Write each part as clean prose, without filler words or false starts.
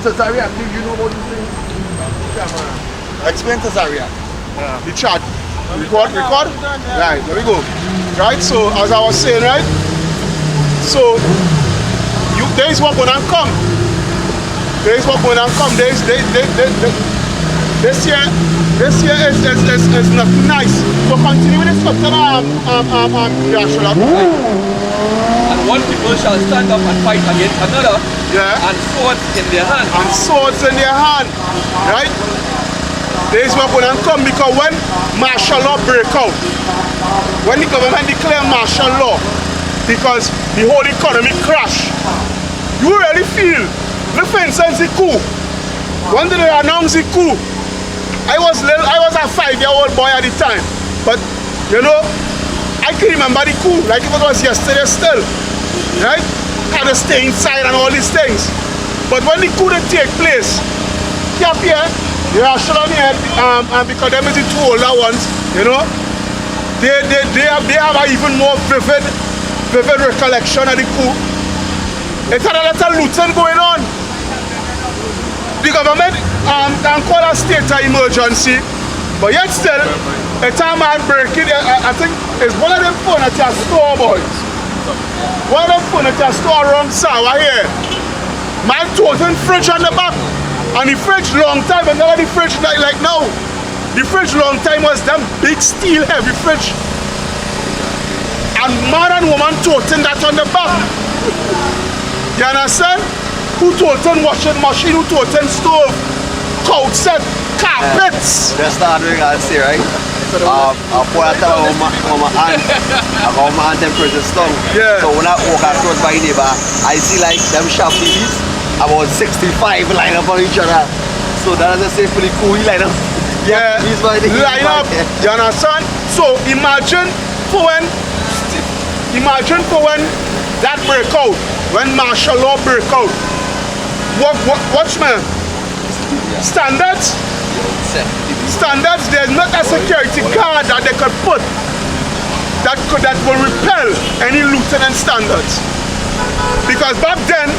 Cesaria, do you know about this thing? Explain Cesaria. The chart. Record? Right, there we go. Right, so as I was saying, right? So there is what gonna come. This year is not nice. So continue with this question, And one people shall stand up and fight against another, and swords in their hand. Right? There is what gonna come because when martial law break out, when the government declare martial law, because the whole economy crash, you really feel, look for instance the coup. When they announced the coup, I was a 5-year-old boy at the time, but you know, I can remember the coup like if it was yesterday still, right? I had to stay inside and all these things. But when the coup did take place, up here, they are showing here, because them is the two older ones, you know, they have an even more vivid recollection of the coup. It's a lot of looting going on. The government can call a state of emergency, but yet still, a time man breaking, I think it's one of them phone at your store, boys. One of them phone at your store around Sawa here. Man toting fridge on the back. And the fridge long time, and now the fridge like now. The fridge long time was them big steel heavy fridge. And man and woman toting that on the back. You understand? Who toting washing machine, who toting stove, couch set, carpets. That's the hard thing I say, right? I pour a towel on my hand. I got my hand temperature strong. Yeah. So when I walk across my neighbor, I see like them sharp TVs about 65 line up on each other. So that is a safe pretty cool line up. Yeah, line up. You understand? So imagine for when that break out, when martial law break out. Watch me. Standards, there's not a security guard that they could put that will repel any lieutenant standards. Because back then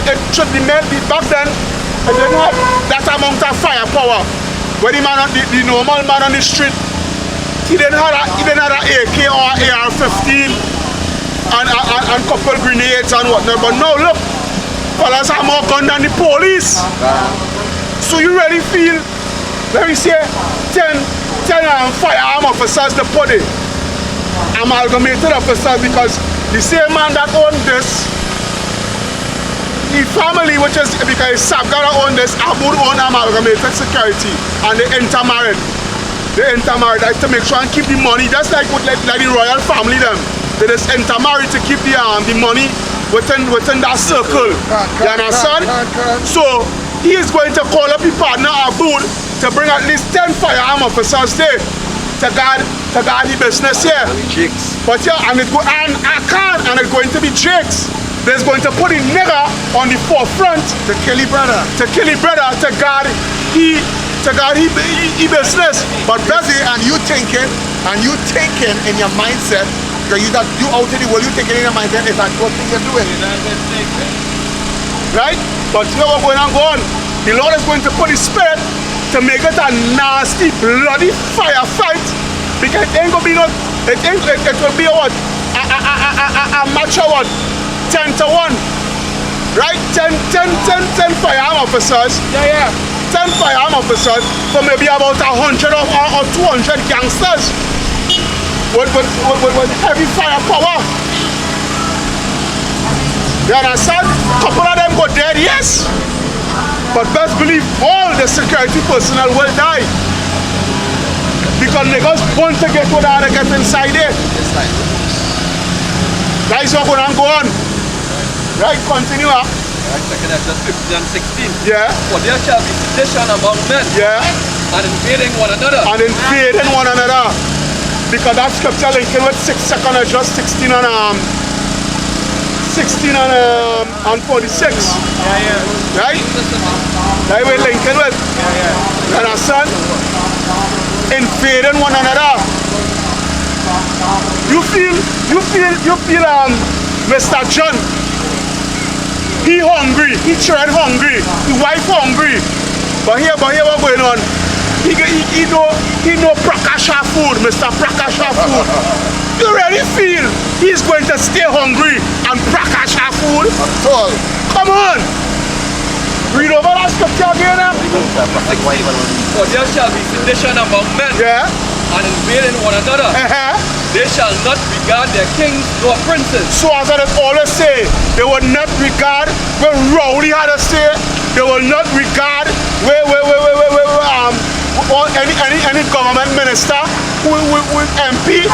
it should be made, back then it didn't have that amount of firepower. When the normal man on the street, he didn't have an AK or AR-15 and couple grenades and whatnot. But now look, fellas have more gun than the police. So you really feel, let me say, 10 firearm officers to put it, amalgamated officers, because the same man that owned this, the family, which is, because Sabgara owned this, Abu owned amalgamated security, and they intermarried. Like, to make sure and keep the money, just like with like the royal family them. They just intermarried to keep the money within that circle. You understand? So he is going to call up his partner Abud to bring at least 10 firearm officers there to guard the business here. But yeah, and it's going to be Jakes. There's going to put a nigger on the forefront to kill his brother. To guard he business. But Bessie, and you thinking in your mindset, because you out in the world, you thinking in your mindset is that what thing you're doing. Right? But you know what's going on. The Lord is going to put his spirit to make it a nasty, bloody firefight. Because it ain't gonna be it will be what? A match of what? 10 to 1. Right? 10 firearm officers. Yeah. 10 firearm officers for maybe about 100 or 200 gangsters. With heavy firepower. You understand? Couple of them go dead, yes. But best believe all the security personnel will die. Because niggas want to get what they get inside there. That is what going to go on. Right, continue. Right, second Exodus 15 and 16. Yeah. For there shall be sedition among men. Yeah. And invading one another. Because that scripture linking with 6 Exodus 16 and 46. Yeah. Right? That we're linking with. You understand? Invading one another. You feel Mr. John, he hungry, he tread hungry. But here what going on? He know Prakasha food, Mr. Prakasha food. You really feel he's going to stay hungry and Prakasha food? At all. Come on! Read over that scripture again. For there shall be sedition among men, Yeah. and invading one another. They shall not regard their kings nor princes. So as I always say, they will not regard what Rowley had to say. They will not regard any government minister who MP.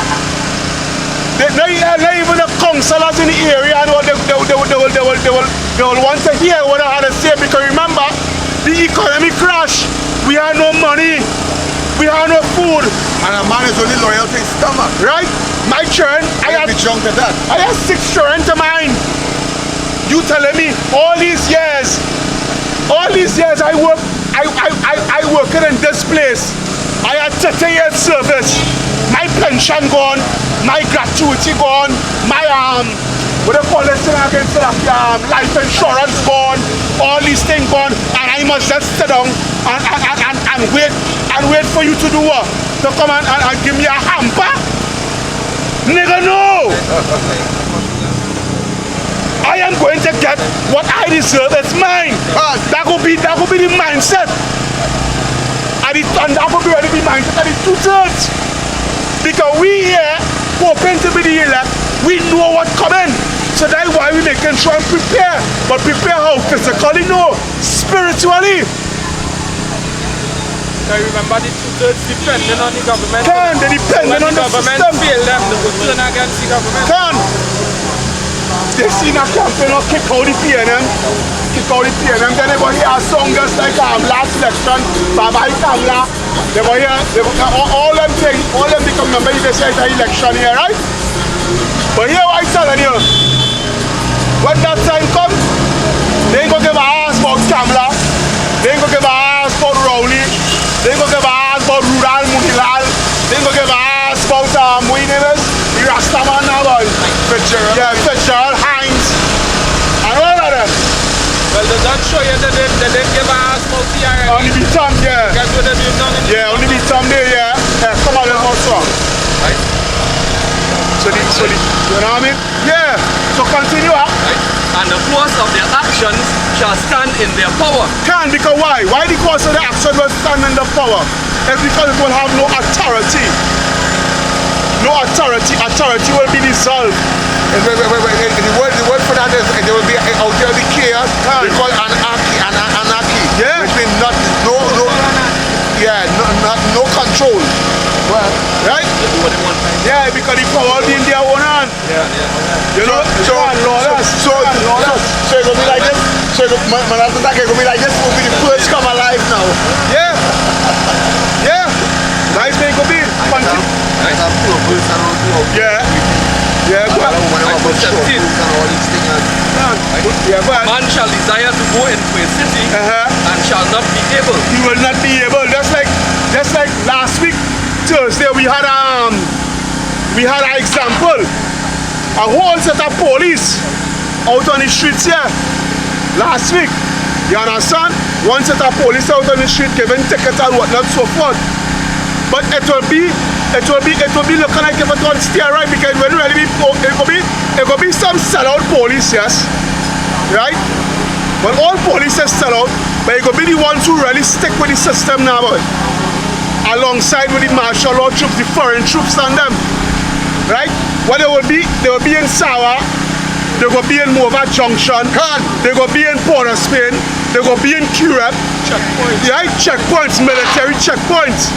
Not even the councillors in the area, and they will want to hear what I had to say, because remember, the economic crash, we had no money, we had no food. And a man is only loyal to his stomach. Right? My children, I had drunk to that. I have 6 children to mine. You telling me all these years I worked in this place. I had 30 years service. My pension gone, my gratuity gone, my what do you call this thing again? Life insurance gone, all these things gone, and I must just sit down and wait for you to do what? To come and give me a hamper? Nigga, no! I am going to get what I deserve. It's mine. That will be the mindset. And that will be the mindset of the 2/3. Because we here, hoping to be the elect, we know what's coming. So that's why we making sure and prepare. But prepare how? Physically? No. Spiritually. I remember the 2/3 depending on the government. They depending on the government system. fail them, they will turn against the government. They see a campaign of kick out the PNM. Kick out the PNM. Then they go hear a song just like last election, Baba Kamla. They go hear all them things, all them become member, they say it's an election here, right? But here what I'm telling you, when that time comes, they ain't gonna give a ass about Kamla, they ain't gonna give a ass about Rowley, they ain't gonna give a ass about Rural Munilal, they ain't gonna give a ass about what name is? The Rastaman now, boy. Fitzgerald. Yeah, Fitzgerald, Hines, and all of them. Well, does that show you that they didn't give a ass about TRM? Only be Tom, yeah. Guess what they do now? Yeah, only be Tom there, yeah. Come on, let's go strong. Right? So you know what I mean? Yeah. So continue up. Right? And the course of their actions shall stand in their power. Because why? Why the course of the action will stand in the power? It's because it will have no authority. No authority. Authority will be dissolved. The word for that is there will be out there the chaos. We call anarchy. Yeah. Which means no control. Well, right? Yeah, because the power will be in their own hand. Yeah. You know? So it's gonna be like this. So my last attack is gonna be like this. Will be the first come alive now. Yeah. Yeah. Nice thing could be. Yeah. Yeah, go ahead. Man shall desire to go into a city and shall not be able. He will not be able. Just like last week, Thursday, we had an example. A whole set of police out on the streets here last week. You understand? One set of police out on the street giving tickets and whatnot, so forth. But it will be looking like if it will stay right, because it will really be it will be some sellout police, yes. Right? But all police is sellout, but it will be the ones who really stick with the system now, boy. Alongside with the martial law troops, the foreign troops and them. Right? What they will be in Sawa, they will be in Mova Junction, they will be in Port of Spain, they will be in Curab. Checkpoints. Right? Checkpoints, military checkpoints.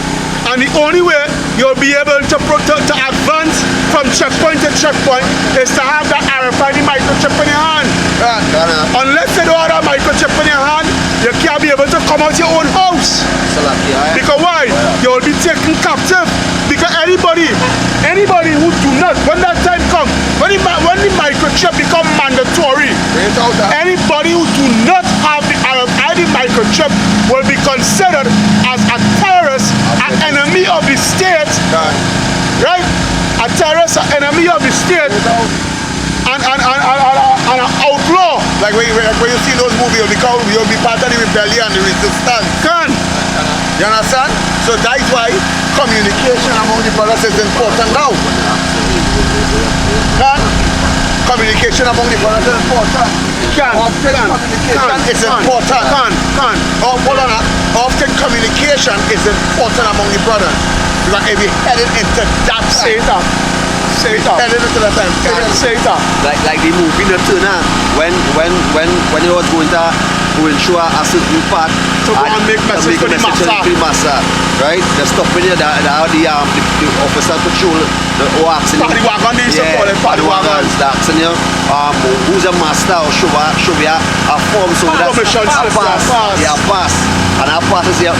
And the only way you'll be able to advance from checkpoint to checkpoint is to have that RFID microchip in your hand. Unless you don't have that microchip in your hand, you can't be able to come out your own house. Because why? You'll be taken captive. Because anybody who do not, when that time comes, when the microchip become mandatory, anybody who do not have the RFID microchip will be considered as a terrorist, an enemy of the state, right? A terrorist, an enemy of the state, and an outlaw. Like when you see those movies, you'll be part of the rebellion, the resistance. Can. You understand? So that's why communication among the brothers is important now. Can. Communication among the brothers is important. Communication is important. Oh, hold on. Often communication is important among the brothers. Because if you're headed into that side, headed into that time, like the movie The Turner, when it was going through a certain part to go and make message to the master, right? The stuff when the officer patrol the asking Party wagon, they used to call it party wagons. Asking you who's a master or show you a form so that's a pass. Yeah, pass. And that pass is your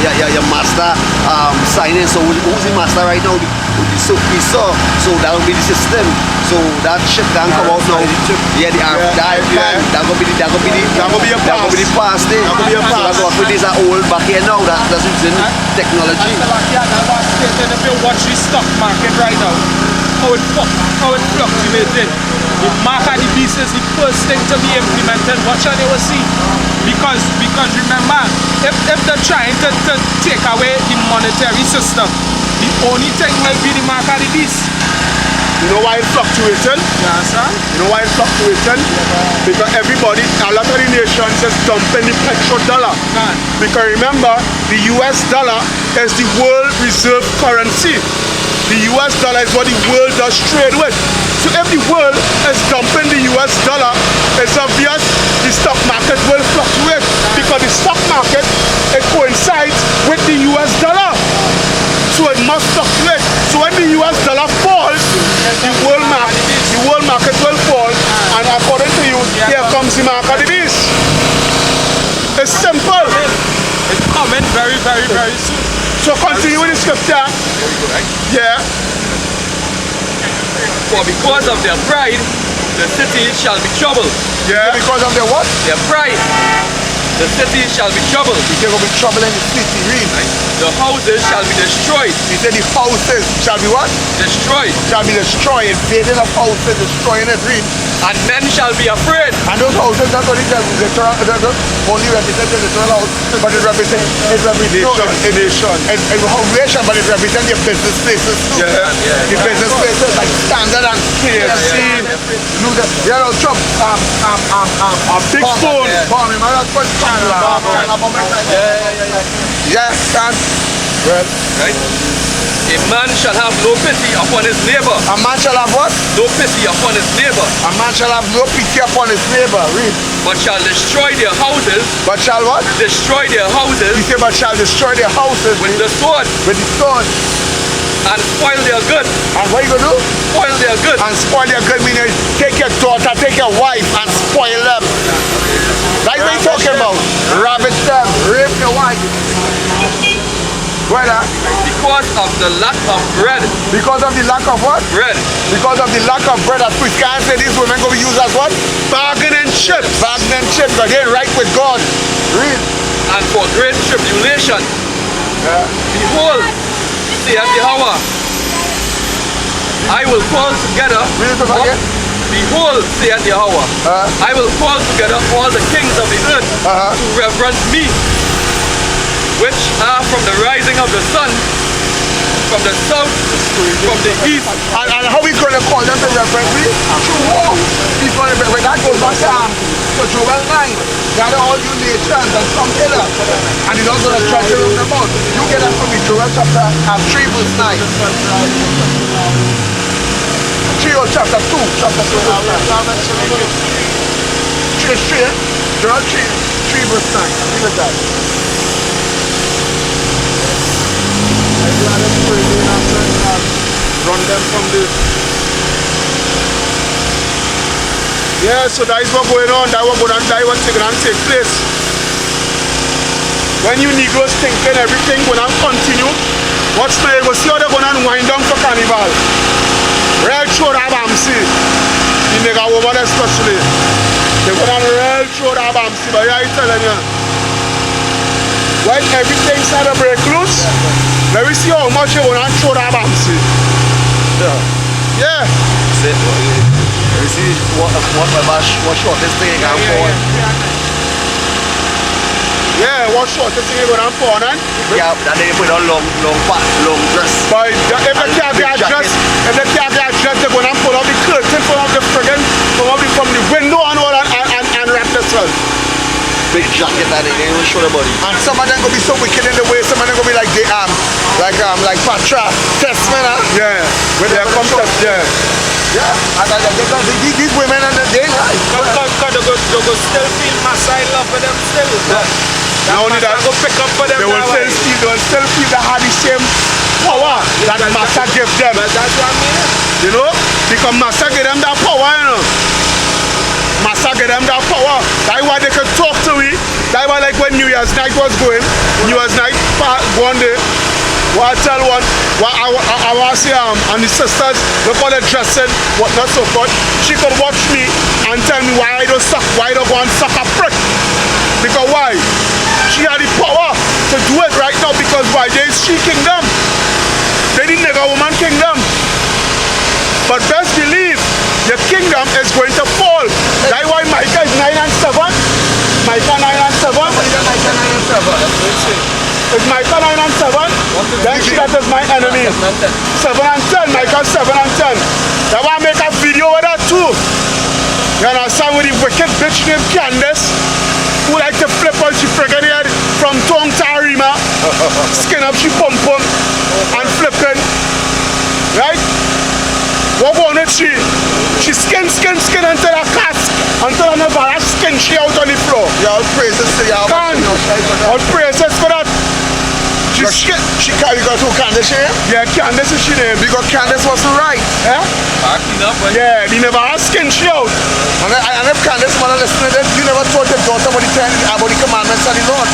master signing. So who's the master right now? So that'll be the system. So that shit can come out now. Yeah, the that gonna be the pass there. So these are old back here now. That's using technology. If you watch the stock market right now, how it fluctuated. The mark of the beast is the first thing to be implemented. Watch and you will see. Because remember, if they're trying to take away the monetary system, the only thing will be the mark of the beast. You know why it's fluctuating? Yes, sir. You know why it's fluctuating? Because everybody, a lot of the nations is dumping the petrodollar. Because remember, the US dollar is the world reserve currency. The US dollar is what the world does trade with. So if the world is dumping the US dollar, it's obvious the stock market will fluctuate. Because the stock market, it coincides with the US dollar. So it must fluctuate. So when the US dollar falls, the world market will fall. And according to you, here comes the mark of the beast. It's simple. It's coming very, very, very soon. So continue with the scripture. Yeah. For because of their pride, the city shall be troubled. Yeah. Because of their what? Their pride, the city shall be troubled. There will be trouble in the city, read. The houses shall be destroyed. He said the houses shall be what? Destroyed. Shall be destroyed. Invading of houses, destroying it, read. And men shall be afraid. And those houses, not only only represent the literal house, but it represents nation. Nation, but it represents your business places too. Your business places like Standard and KFC. You know, Trump, a big phone. Well, right? A man shall have no pity upon his neighbor. A man shall have what? No pity upon his neighbor. A man shall have no pity upon his neighbor. Read. But shall destroy their houses. But shall what? Destroy their houses. He said, but shall destroy their houses with the sword. With the sword. And spoil their goods. And what you gonna do? Spoil their goods. And spoil their goods meaning take your daughter, take your wife, and spoil them. That's what he's talking about. Ravage them, rape your wife. Brother. Because of the lack of bread. Because of the lack of what? Bread. Because of the lack of bread. As we can't say these women going to be used as what? Bargaining chips. Bargaining chips. Because they're right with God. Read. And for great tribulation. Behold, saith Yahweh, I will call together. Read it again. Behold, saith Yahweh, I will call together all the kings of the earth to reverence me, which are from the rising of the sun, from the south, from the east. And how we going to call them to reverence me? Through war. He's going to reverence. That goes back to Joel 9. Gather all you nations and come hither. And he's also going to try to rule them out. You get that from me, Joel chapter 3 verse 9. 3 or chapter 2. Chapter 2 verse 9. 3, Joel 3 verse 9. Read it that. Run them from this. Yeah, so that is what going on. That what going on. That what's going to take place. When you Negroes thinking everything going to continue, watch me. You go see how they're going to wind down for carnival. Real show that Bamsi. The nigga woman especially. They're going to real show that Bamsi. But yeah, I'm telling you. When everything started to break loose, let me see how much you want to throw that Bamsi. Yeah. Yeah. You see what shortest thing you can afford? Yeah, what shortest thing you gonna afford, man? Yeah, that they put on long dress. But if they can't get dressed, they're gonna pull out the curtain from the window and all and wrap themselves. Big jacket that they don't show the body. And some of them gonna be so wicked in the way, some of them gonna be like like Part3 test man. Yeah, with their concept, yeah. Yeah, and these women and they like. Because they go still feel massa in love with them still. Not only that, go pick up for them. they will still feel they have the same power that Master gave them. But that's what I mean. You know? Because Master gave them that power, you know. Master gave them that power. That's why they could talk to me. That's why like when New Year's night was going, New Year's night one day, what I tell one, what I was say and the sisters, look how they're dressing, what not so good. She could watch me and tell me why I don't go and suck a prick. Because why? She had the power to do it right now because why? There is she kingdom. They didn't nigga woman kingdom. But best believe the kingdom is going to fall. That's why Micah is 9 and 7. Micah 9 and 7. It's Micah 9 and 7. Then she that is my enemy. 7 and 10. Micah 7 and 10. That's why I make a video with that too. You understand with the wicked bitch named Candace who like to flip out she friggin' head from tongue to Arima. Skin up she pump and flipping. Right? What going with she? She skin until her cask, until her never skin she out on the floor. Y'all praises to y'all. All praises for that. She carry got who Candace here? Yeah, Candace is she name. Because Candace wasn't right. Yeah? Backing up, but Yeah, they never had skin she out. And if Candace mother listening to this, you never told your daughter about the commandments of the Lord.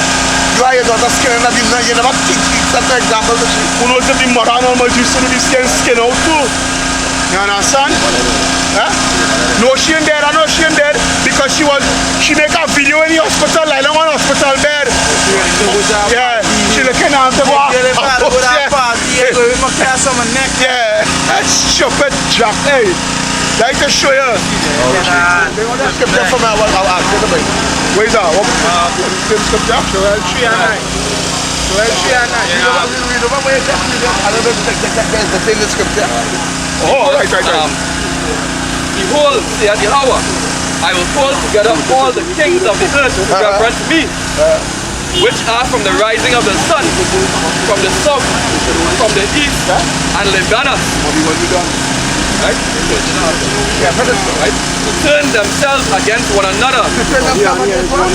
You are your daughter skin and you never teach such an example to she. Who knows if the mother and all used to do the skin out too? You understand? Huh? No, she ain't dead. I know she ain't dead because she make a video in the hospital, lying on hospital bed. Yeah, she looking at the wall. Yeah, that's stupid Jack. Hey, like to show you. They want to scripture from our activity. Where is that? What scripture? Joel 3 and 9. Joel 3 and 9. Read over where you I don't know if the thing in scripture. Oh, right. behold, saith Yahweh, I will call together all the kings of the earth to reverence me, which are from the rising of the sun, from the south, from the east, and Lebanon. Right? Right? To turn themselves against one another.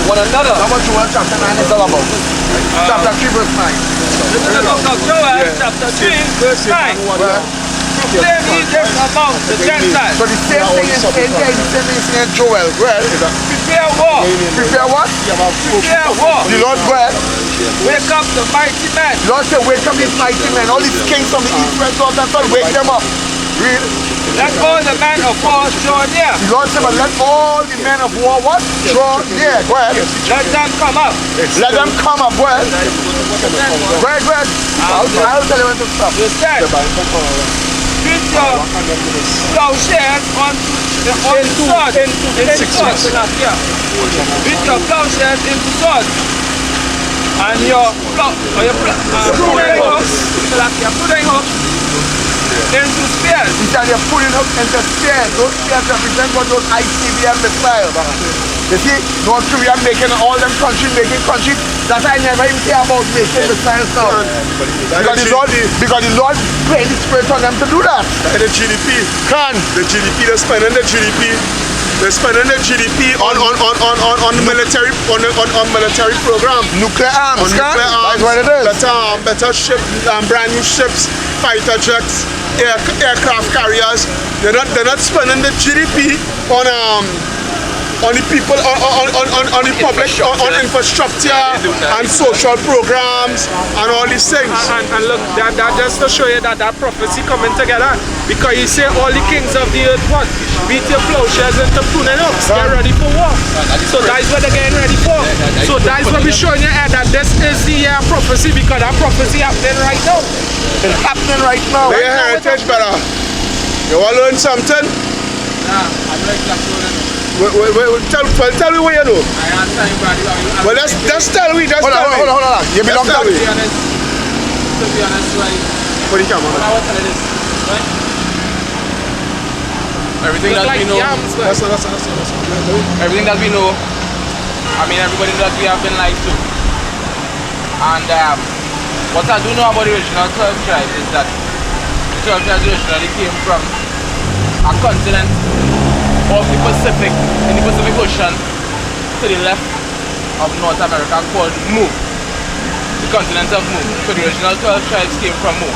One another. How much you want chapter 9 is all about? Chapter 3 verse 9. This is the book of Joel, chapter 3, verse 9. Proclaim ye this among the Gentiles. So the same thing is in Joel. Go ahead. Prepare war. Prepare what? Prepare war. The Lord, go ahead. Wake up the mighty men. The Lord said, wake up these mighty men. All these kings from the east, west, north, and south, wake them up. Read. Let all the men of war draw near. The Lord said, but let all the men of war what? Draw near. Go ahead. Let them come up. Let them come up. Go ahead. Go ahead, go ahead. I'll tell you when to stop. You said, beat your plowshares onto swords. Beat your plowshares into swords. And your pruning hooks into spears. He said you're putting up into spears. Those spears represent what those ICBM missiles. You see, North Korea making all them countries making countries that I never even care about making missiles now. Because the Lord played the spirit on them to do that. The GDP. The GDP, they're spending the GDP. They're spending the GDP on military military program. Nuclear arms, nuclear arms. That's what it is. Better ships, brand new ships, fighter jets, aircraft carriers. They're not spending the GDP on the people, on the public, on infrastructure and social programs and all these things. And look, that just to show you that prophecy coming together. Because he said all the kings of the earth what? Beat your plowshares into pruning hooks. Get ready for war. So that's what they're getting ready for. So that's what we're showing you that this is the prophecy, because that prophecy happening right now. It's happening right now. Your heritage, brother. You want to learn something? I'm like that. Tell me what you know. I am time, brother. Well, just tell me. Hold on. You belong to To be honest, right? For the camera. I was telling this, right? Everything that we know. That's Everything that we know. I mean, everybody that we have been lied to. And what I do know about the original 12 tribes is that the 12 tribes originally came from a continent of the Pacific, in the Pacific Ocean, to the left of North America called Mu. The continent of Mu. So the original 12 tribes came from Mu.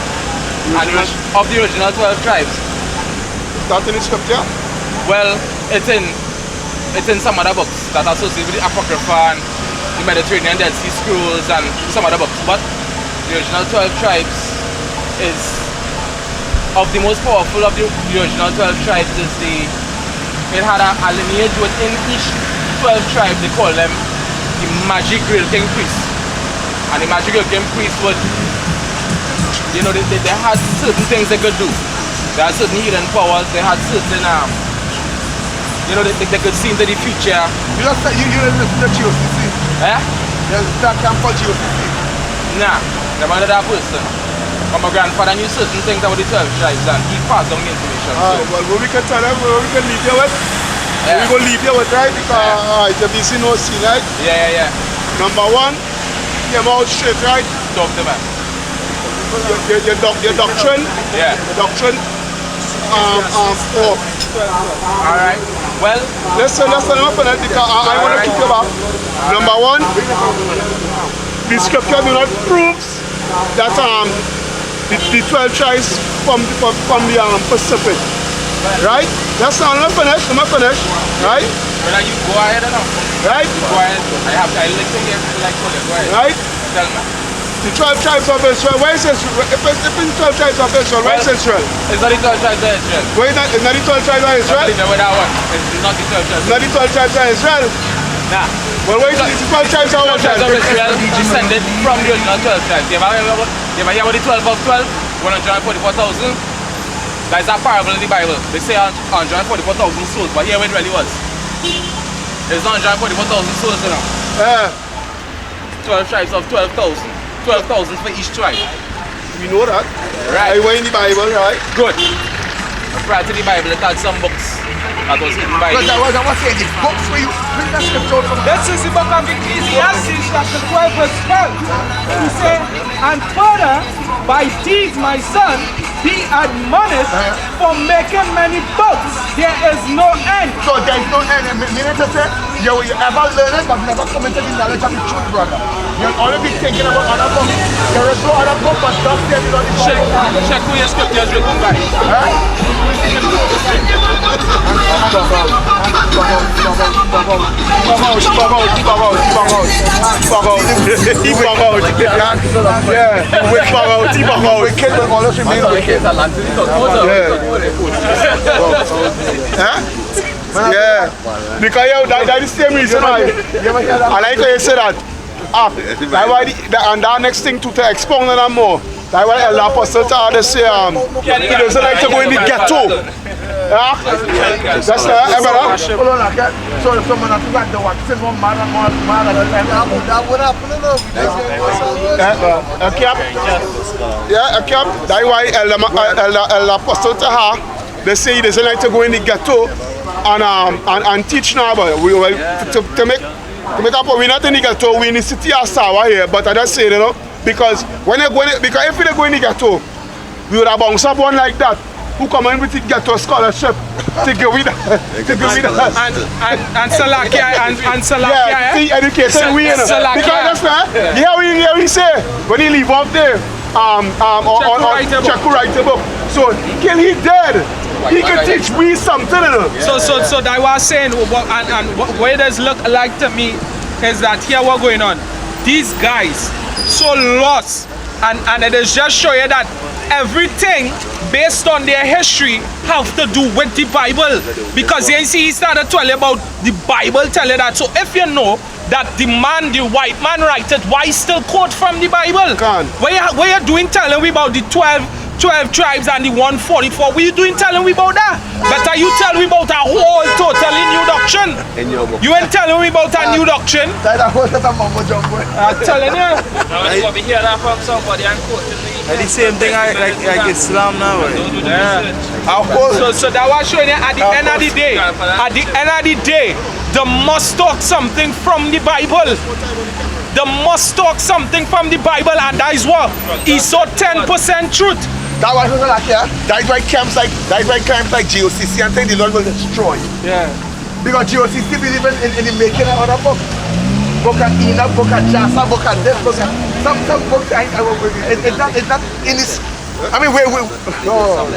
And of the original 12 tribes. That in the scripture? Well, it's in some other books that are associated with the Apocrypha and the Mediterranean Dead Sea Scrolls and some other books. But the original 12 tribes is of the most powerful of the original 12 tribes is it had a lineage within each 12 tribes. They call them the Magic Grail King Priests. And the Magic Grail King Priests would, you know, they had certain things they could do. They had certain hidden powers, they had certain, you know, they could see into the future. You listen to GOCC? Eh? There's that camp called GOCC? Nah, never heard of that person. But my grandfather knew certain things about the 12 tribes and he passed on the information. Well, what we can tell them, what we can leave you with, we go leave you with, right? Because it's a BC no see, right? Yeah. Number one, your mouth straight, right? Doctor, man. Your doctrine. Yeah. Your doctrine. Alright. Well, listen, because I want to keep you back. Number one, the scripture do not prove that the 12 tribes from the Pacific. Right? That's not, I'm finished, right? well, you go ahead and Right? go ahead. I listen here like go ahead. Right? Tell me. The 12 tribes of Israel, where is Israel? If it's the 12 tribes of Israel, where is Israel? It's not the 12 tribes of Israel. Where is it's not the 12 tribes of Israel? With that one. It's not the 12 tribes. It's not the 12 tribes of Israel? Nah. Well, where is the 12 tribes of 12 tribes of Israel descended from the original 12 tribes. You ever hear about the 12 of 12? 144,000? That's a parable in the Bible. They say 144,000 souls, but here it really was. It's not 144,000 souls, you know. 12 tribes of 12,000. 12,000 for each tribe. We know that. Right. I were in the Bible, right? Good. Prior to the Bible, it had some books that was hidden by Because I was saying, it's books for you. Bring that scripture from This is the book of Ecclesiastes, chapter 12, verse 12. He said, and further, by these, my son, be admonished for making many books. There is no end. So there is no end. Meaning to say, you ever learn it, but never come into the knowledge of the truth, brother. You'll only be thinking about other books. There is no other book but just there is not the Bible. Check who your scriptures written by. Yeah, because that's the same reason why. I like how you say that. That's why and that next thing to expound on that more. That's why the apostle told us, he doesn't like to go in the ghetto. That's brother. Hold on, okay? So if someone has got the vaccine, one man and one man at a time. That would happen, Yeah, a cap. That's why the apostle to her, they say he doesn't like to go in the ghetto and teach now, but to make up, we're not in the ghetto, we're in the city of Sawa here, but I just say, you know, because if we go in the ghetto, we would have bounced up one like that, who come in with the ghetto scholarship to give with that. And Salakia, yeah, see, education, we, you know, because that's here we say, when he leave off there, Check write a book. So, till he dead, he can teach me something, you know. So that was saying, and what it does look like to me is that here what's going on. These guys so lost, and it is just show you that everything based on their history have to do with the Bible, because you see he started telling about the Bible, telling that. So if you know that the white man write it, why still quote from the Bible? What you doing telling me about the 12 12 tribes and the 144. What you doing telling me about that? Better you tell me about a whole totally new doctrine. You ain't telling me about a new doctrine. I'm telling you. Now we hear that from somebody and quoting me. The same thing like Islam now. So that was showing you at the end of the day. At the end of the day, they must talk something from the Bible. They must talk something from the Bible, and that is what he saw 10% truth. That was like here. That's why camps like GOCC and things the Lord will destroy. Yeah. Because GOCC believe in the making of other book. Book of Enoch, book of Jasa, book of this, book of some books it's not in this. I mean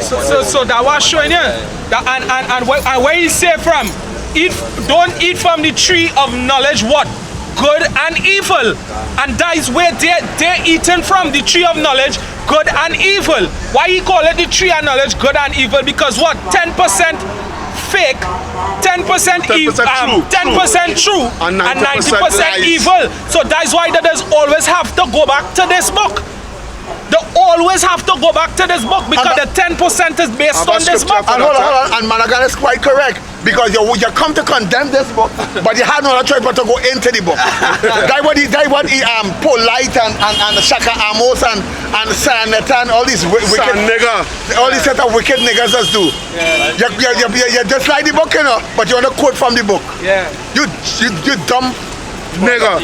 So that was showing you that and where he say from don't eat from the tree of knowledge what? Good and evil. And that is where they're eating from the tree of knowledge, good and evil. Why he call it the tree of knowledge, good and evil? Because what? 10% fake, 10% evil, 10% true, and 90% evil. So that's why they just always have to go back to this book. They always have to go back to this book because the 10% is based on this book. And hold on. And Managan is quite correct because you come to condemn this book, but you had no other choice but to go into the book. That's what Polite and Shaka Amos and Saneta and all these wicked niggas, all these set of wicked niggas just do. You just like the book, you know, but you want to quote from the book. Yeah. You dumb nigga.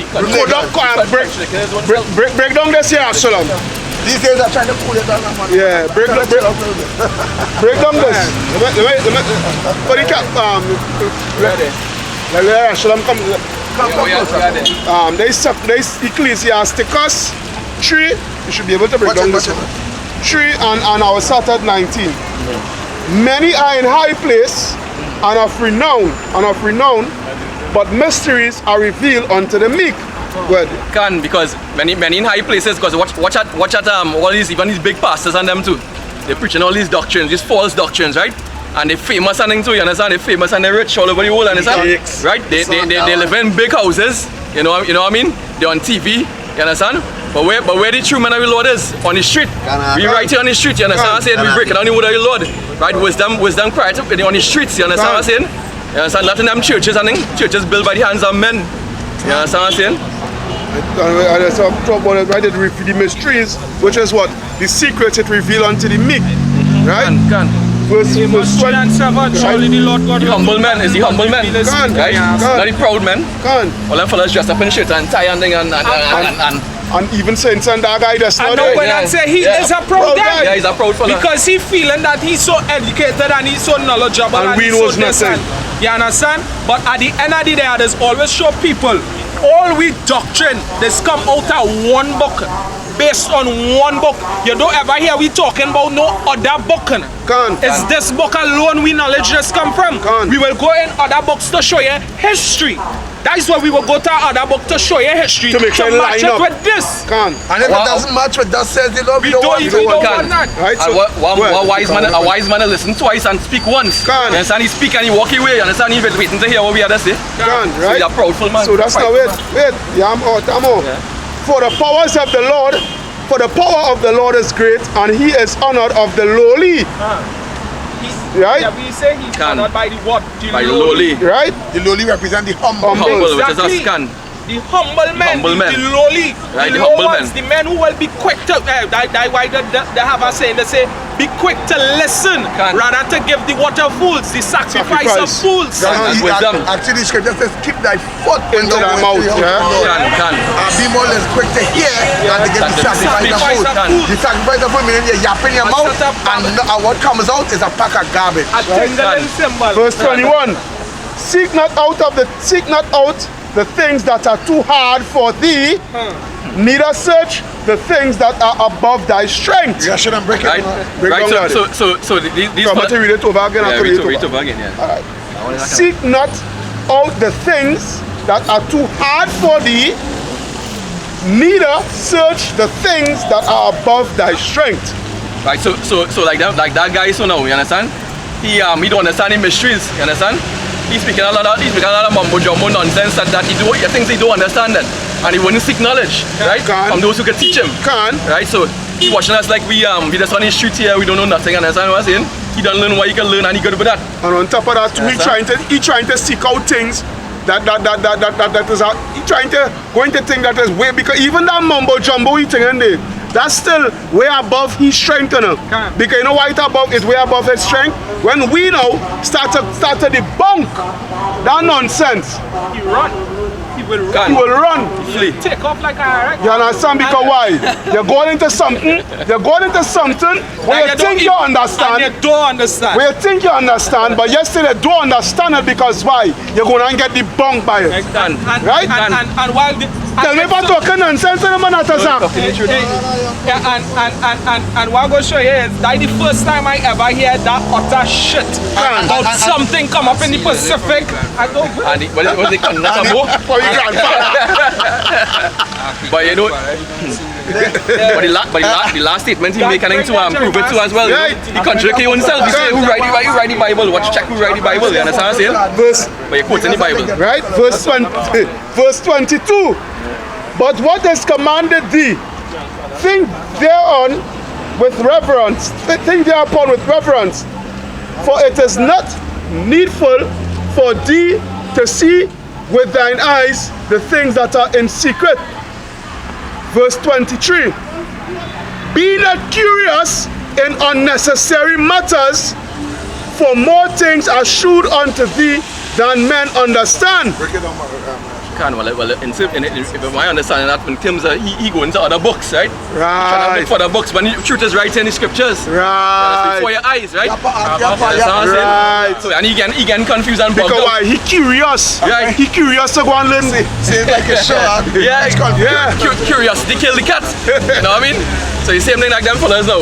Break down this here, Absalom. These days are trying to pull it down. Yeah, break down this. For the cap, Absalom come. There's Ecclesiasticus 3. You should be able to break down this one. 3 and I was sat at 19. Many are in high place and of renown, but mysteries are revealed unto the meek. Good. Because many in high places, because watch at all these, even these big pastors and them too. They're preaching all these doctrines, these false doctrines, right? And they're famous and things too, you understand? They're famous and they're rich all over the world, understand? Right? They live in big houses, you know what I mean? They're on TV, you understand? But where the true man of the Lord is? On the street. We right here on the street, you understand what I'm saying? We break it down the word of the Lord. Right? Wisdom cries on the streets, you understand what I'm saying? You understand? Not in them churches and things. Churches built by the hands of men. You understand what I'm saying? And I talk about it, right? The mysteries, which is what? The secrets it reveal unto the meek. Right? Verse 20. Surely the Lord God. The humble man is the humble man. Right? Not the proud man. All them fellas dressed up in shirts and tie and thing and even saints and that guy that's not there. And say he is a proud guy. Yeah, he's a proud fella. Because he feeling that he's so educated and he's so knowledgeable and we knows nothing. You understand? But at the end of the day, there's always show people all we doctrine, this come out of one book, based on one book. You don't ever hear we talking about no other book. It's this book alone we knowledge just come from. We will go in other books to show you history. That is why we will go to other book to show you history. To make sure match it with this. And if it doesn't match with that says the Lord, we don't want that. Right? So a wise man will listen twice and speak once. You understand? He speak and he walk away. You understand? He's waiting to hear what we have to say. Right? So you're a proudful man. So that's not it. Wait. Yeah, I'm out. For the powers of the Lord, for the power of the Lord is great, and he is honored of the lowly. Right? Yeah, we say he's honored by the what? By the lowly. Right? The lowly represent the humble. Exactly. Which is us. The humble men, the lowly, right, the humble ones, the men who will be quick to, that's why they have a saying, they say, be quick to listen, rather to give the water fools, the sacrifice of fools. Actually, the scripture says, keep thy foot into thy mouth. Be more or less quick to hear than to give the sacrifice of food. The sacrifice of food meaning you're yapping your mouth, and what comes out is a pack of garbage. Verse 21, seek not out the things that are too hard for thee, neither search the things that are above thy strength. Yeah, should I break it? Right. So these I'm going to read it over again. Read it over again. Yeah. Right. Seek not out the things that are too hard for thee, neither search the things that are above thy strength. Right. So like that guy. So now you understand? He don't understand the mysteries. You understand? He's speaking a lot of mumbo jumbo nonsense that he thinks he don't understand it, and he wouldn't seek knowledge, right? From those who could teach him, right? So he watching us like we just on the street here, we don't know nothing, and that's what I'm saying. He don't learn what he can learn, and he good with that. And on top of that, too, he trying to seek out things that is he trying to go into things that is way, because even that mumbo jumbo he thing in there, that's still way above his strength, you know. Because you know why it's above? It's way above his strength. When we now start to debunk that nonsense, He run. He will run. he will run. Flee. Take off like a You understand? Because why? You're going into something. You're going into something where you think you understand. And you don't understand. Where you think you understand, but yesterday don't understand it because why? You're going to get debunked by it. Done. Right? And while the, Tell me about talking nonsense in the man at us. and what I'm going to show you is that the first time I ever hear that utter shit about something come up in the Pacific. I don't know. And what is it called? That's a book? For your grandfather. But you know, but the last statement he make and to prove it to as well. Right. He contradict himself. He say who write the Bible? Watch check who write the Bible. You understand what I'm saying? But you quote in the Bible. Right? Verse 22. But what is commanded thee, think thereon with reverence. Think thereupon with reverence. For it is not needful for thee to see with thine eyes the things that are in secret. Verse 23. Be not curious in unnecessary matters, for more things are shewed unto thee than men understand. Can well, if my understanding that in terms of he go into other books, right? Right. Look for other books when the truth is right in the scriptures. Right. Before your eyes, right? Right. So and he getting confused and bugged Because out. why? He curious. Yeah. He curious to go and learn. Seems like a show. Yeah, Yeah. Curiosity kill the cat. You know what I mean? So the same thing like them fellas now.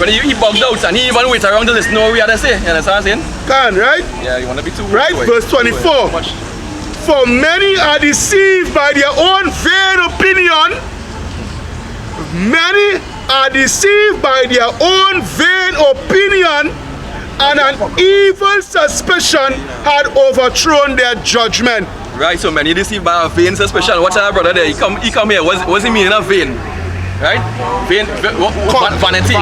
When he bugged out and he even wait around to listen to what we had to say. You understand what I'm saying? Can, right? Yeah, you want to be too Right, verse 24. For many are deceived by their own vain opinion. Many are deceived by their own vain opinion, and an evil suspicion had overthrown their judgment. Right, so many deceived by a vain suspicion. Watch our brother there. He come here. What's he meaning of vain? Right? Vain, vanity.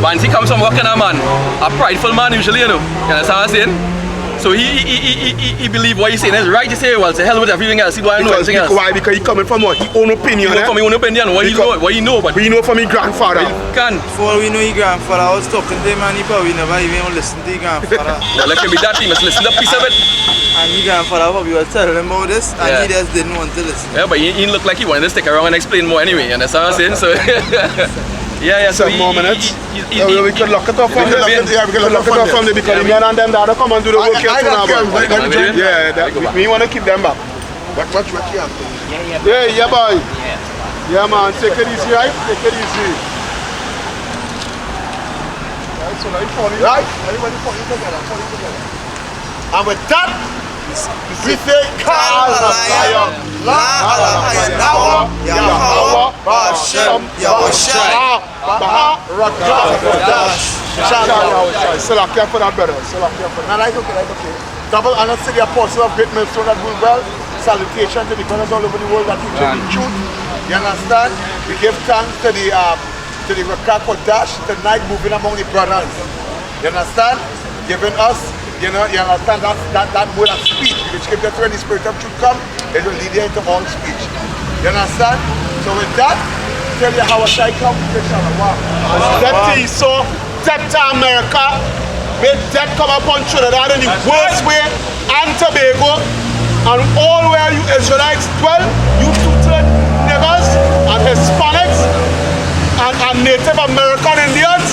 Vanity comes from what kind of man? A prideful man usually, you know. You understand what I'm saying? So he believe what he's saying is right. He say, well, to hell with everything else. He don't know anything else. Why? Because he coming from what? His own opinion. He from his own opinion. What he know, but we know from his grandfather. Can. For all we know, your grandfather, I was talking to him and he probably never even listened to your grandfather. Well, it can be that. He must listen to a piece of it. And your grandfather probably was telling him about this and he just didn't want to listen. Yeah, but he looked like he wanted to stick around and explain more anyway. You understand what I'm saying? So yeah. So some more minutes. We could lock it off from there. Yeah, we can Lock it off from there because the men and them that come and do the work here too. Yeah, we want to keep them back. Watch what you have to. Yeah, boy. Yeah, man. Take it easy, right? Take it easy. Right, so now you fall in. Right? Everybody put it together. And with that, we say, Kal Halayim, La Alahayawa, Yahweh, Ba'ashem, Yahushai, Baha, Rakadash, Shalom. Salakia for that, brother. Salakia for that. Now, right, okay. Double honor to the apostle of great millstone that will well. Salutation to the brothers all over the world that teach the truth. You understand? We give thanks to the Rakadash tonight, moving among the brothers. You understand? Giving us, you understand that word of speech. Which gives us when the spirit of truth come, it will lead you into all speech. You understand? So with that, tell you how I shall come. That is so death to America. May death come upon Trinidad in the worst way, and Tobago, and all where you Israelites dwell, you two-third niggers and Hispanics and Native American Indians.